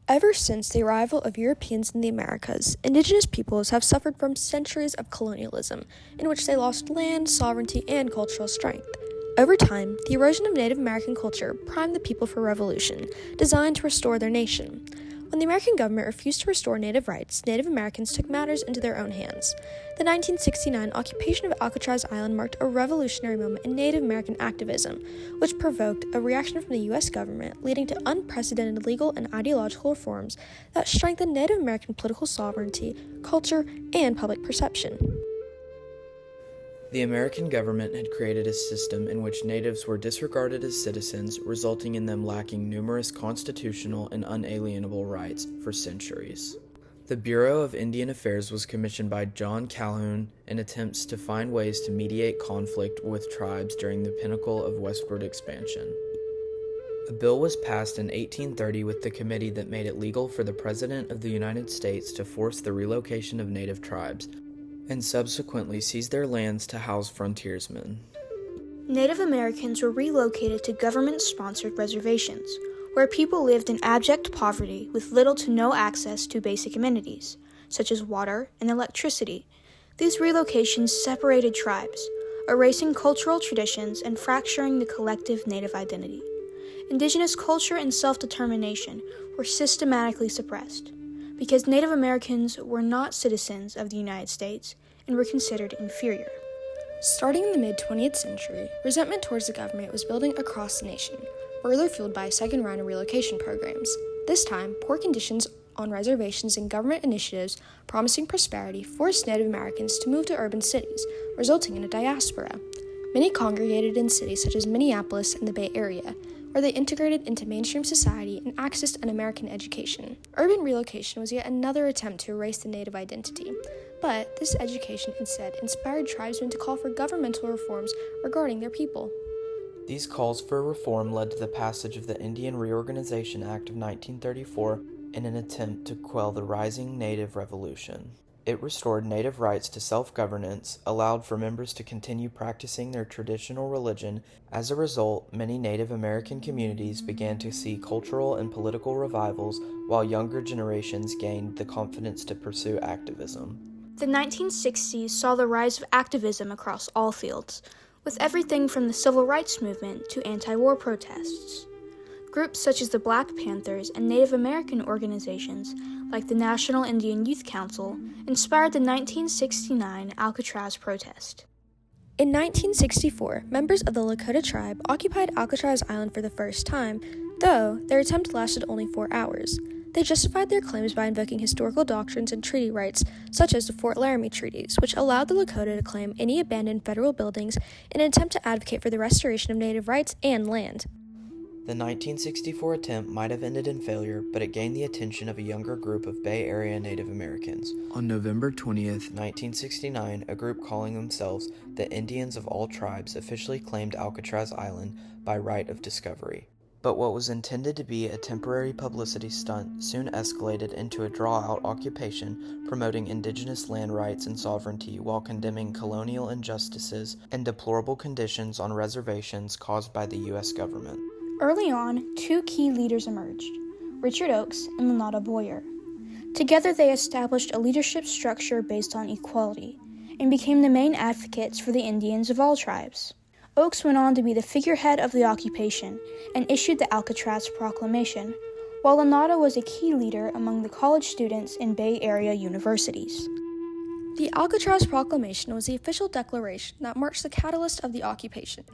Ever since the arrival of Europeans in the Americas, indigenous peoples have suffered from centuries of colonialism, in which they lost land, sovereignty, and cultural strength. Over time, the erosion of Native American culture primed the people for revolution, designed to restore their nation. When the American government refused to restore Native rights, Native Americans took matters into their own hands. The 1969 occupation of Alcatraz Island marked a revolutionary moment in Native American activism, which provoked a reaction from the U.S. government, leading to unprecedented legal and ideological reforms that strengthened Native American political sovereignty, culture, and public perception. The American government had created a system in which natives were disregarded as citizens, resulting in them lacking numerous constitutional and unalienable rights for centuries. The Bureau of Indian Affairs was commissioned by John Calhoun in attempts to find ways to mediate conflict with tribes during the pinnacle of westward expansion. A bill was passed in 1830 with the committee that made it legal for the President of the United States to force the relocation of native tribes, and subsequently seized their lands to house frontiersmen. Native Americans were relocated to government-sponsored reservations, where people lived in abject poverty with little to no access to basic amenities, such as water and electricity. These relocations separated tribes, erasing cultural traditions and fracturing the collective Native identity. Indigenous culture and self-determination were systematically suppressed, because Native Americans were not citizens of the United States and were considered inferior. Starting in the mid-20th century, resentment towards the government was building across the nation, further fueled by a second round of relocation programs. This time, poor conditions on reservations and government initiatives promising prosperity forced Native Americans to move to urban cities, resulting in a diaspora. Many congregated in cities such as Minneapolis and the Bay Area, where they integrated into mainstream society and accessed an American education. Urban relocation was yet another attempt to erase the Native identity, but this education instead inspired tribesmen to call for governmental reforms regarding their people. These calls for reform led to the passage of the Indian Reorganization Act of 1934 in an attempt to quell the rising Native Revolution. It restored Native rights to self-governance, allowed for members to continue practicing their traditional religion. As a result, many Native American communities began to see cultural and political revivals, while younger generations gained the confidence to pursue activism. The 1960s saw the rise of activism across all fields, with everything from the civil rights movement to anti-war protests. Groups such as the Black Panthers and Native American organizations like the National Indian Youth Council inspired the 1969 Alcatraz protest. In 1964, members of the Lakota tribe occupied Alcatraz Island for the first time, though their attempt lasted only 4 hours. They justified their claims by invoking historical doctrines and treaty rights, such as the Fort Laramie Treaties, which allowed the Lakota to claim any abandoned federal buildings in an attempt to advocate for the restoration of Native rights and land. The 1964 attempt might have ended in failure, but it gained the attention of a younger group of Bay Area Native Americans. On November 20th, 1969, a group calling themselves the Indians of All Tribes officially claimed Alcatraz Island by right of discovery. But what was intended to be a temporary publicity stunt soon escalated into a draw-out occupation promoting indigenous land rights and sovereignty while condemning colonial injustices and deplorable conditions on reservations caused by the U.S. government. Early on, two key leaders emerged, Richard Oakes and Lenata Boyer. Together they established a leadership structure based on equality and became the main advocates for the Indians of all tribes. Oakes went on to be the figurehead of the occupation and issued the Alcatraz Proclamation, while Lenata was a key leader among the college students in Bay Area universities. The Alcatraz Proclamation was the official declaration that marked the catalyst of the occupation.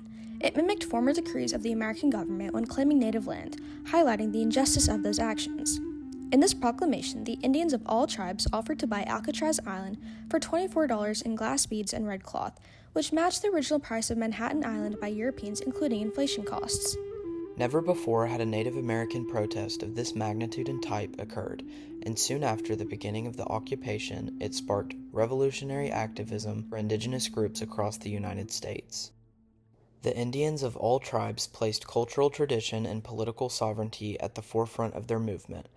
It mimicked former decrees of the American government when claiming native land, highlighting the injustice of those actions. In this proclamation, the Indians of all tribes offered to buy Alcatraz Island for $24 in glass beads and red cloth, which matched the original price of Manhattan Island by Europeans, including inflation costs. Never before had a Native American protest of this magnitude and type occurred, and soon after the beginning of the occupation, it sparked revolutionary activism for indigenous groups across the United States. The Indians of all tribes placed cultural tradition and political sovereignty at the forefront of their movement,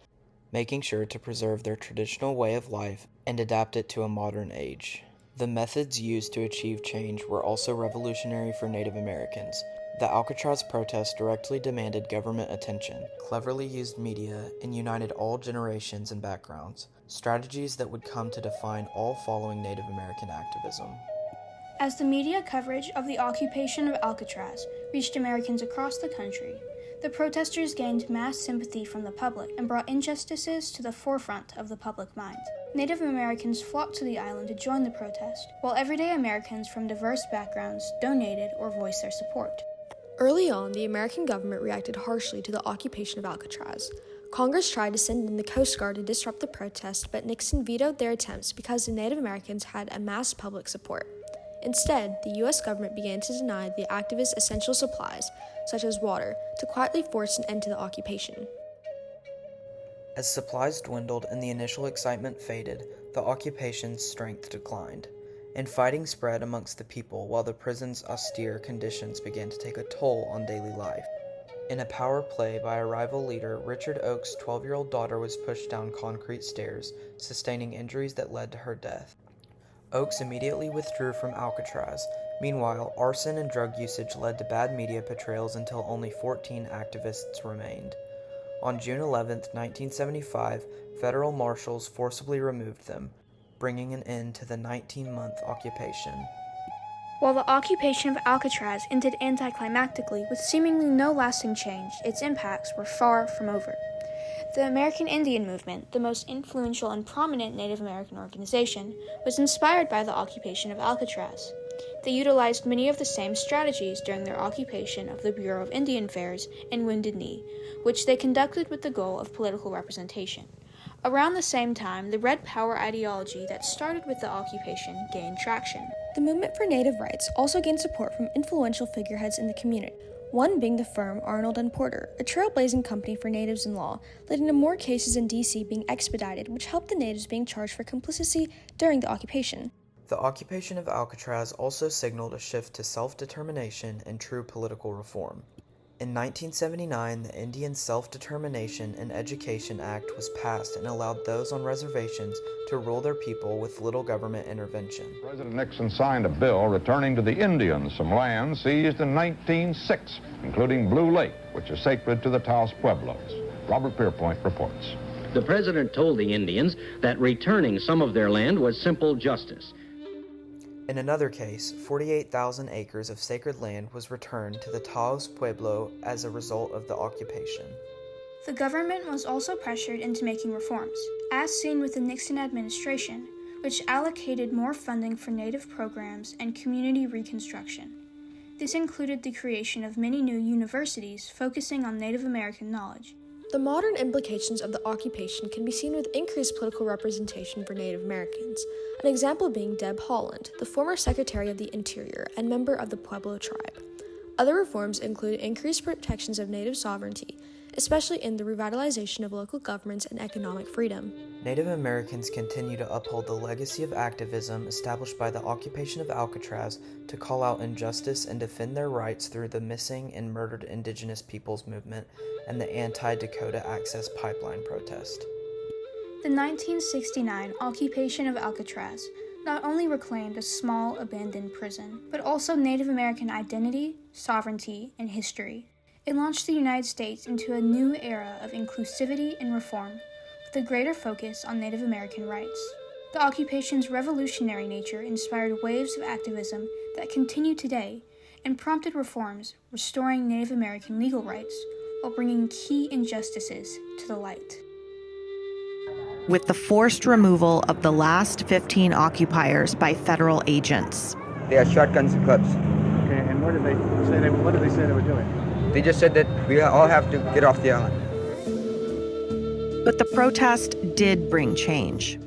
making sure to preserve their traditional way of life and adapt it to a modern age. The methods used to achieve change were also revolutionary for Native Americans. The Alcatraz protest directly demanded government attention, cleverly used media, and united all generations and backgrounds, strategies that would come to define all following Native American activism. As the media coverage of the occupation of Alcatraz reached Americans across the country, the protesters gained mass sympathy from the public and brought injustices to the forefront of the public mind. Native Americans flocked to the island to join the protest, while everyday Americans from diverse backgrounds donated or voiced their support. Early on, the American government reacted harshly to the occupation of Alcatraz. Congress tried to send in the Coast Guard to disrupt the protest, but Nixon vetoed their attempts because the Native Americans had amassed public support. Instead, the U.S. government began to deny the activists essential supplies, such as water, to quietly force an end to the occupation. As supplies dwindled and the initial excitement faded, the occupation's strength declined, and fighting spread amongst the people while the prison's austere conditions began to take a toll on daily life. In a power play by a rival leader, Richard Oakes' 12-year-old daughter was pushed down concrete stairs, sustaining injuries that led to her death. Oakes immediately withdrew from Alcatraz. Meanwhile, arson and drug usage led to bad media portrayals until only 14 activists remained. On June 11, 1975, federal marshals forcibly removed them, bringing an end to the 19-month occupation. While the occupation of Alcatraz ended anticlimactically with seemingly no lasting change, its impacts were far from over. The American Indian Movement, the most influential and prominent Native American organization, was inspired by the occupation of Alcatraz. They utilized many of the same strategies during their occupation of the Bureau of Indian Affairs and Wounded Knee, which they conducted with the goal of political representation. Around the same time, the Red Power ideology that started with the occupation gained traction. The movement for Native rights also gained support from influential figureheads in the community, one being the firm Arnold & Porter, a trailblazing company for natives in law, leading to more cases in D.C. being expedited, which helped the natives being charged for complicity during the occupation. The occupation of Alcatraz also signaled a shift to self-determination and true political reform. In 1979, the Indian Self-Determination and Education Act was passed and allowed those on reservations to rule their people with little government intervention. President Nixon signed a bill returning to the Indians some land seized in 1906, including Blue Lake, which is sacred to the Taos Pueblos. Robert Pierpoint reports. The president told the Indians that returning some of their land was simple justice. In another case, 48,000 acres of sacred land was returned to the Taos Pueblo as a result of the occupation. The government was also pressured into making reforms, as seen with the Nixon administration, which allocated more funding for Native programs and community reconstruction. This included the creation of many new universities focusing on Native American knowledge. The modern implications of the occupation can be seen with increased political representation for Native Americans, an example being Deb Haaland, the former Secretary of the Interior and member of the Pueblo tribe. Other reforms include increased protections of Native sovereignty, especially in the revitalization of local governments and economic freedom. Native Americans continue to uphold the legacy of activism established by the occupation of Alcatraz to call out injustice and defend their rights through the Missing and Murdered Indigenous Peoples movement and the Anti-Dakota Access Pipeline protest. The 1969 occupation of Alcatraz not only reclaimed a small, abandoned prison, but also Native American identity, sovereignty, and history. It launched the United States into a new era of inclusivity and reform, with a greater focus on Native American rights. The occupation's revolutionary nature inspired waves of activism that continue today and prompted reforms restoring Native American legal rights while bringing key injustices to the light. With the forced removal of the last 15 occupiers by federal agents. They are shotguns and clubs. Okay, and what did they say they were doing? They just said that we all have to get off the island. But the protest did bring change.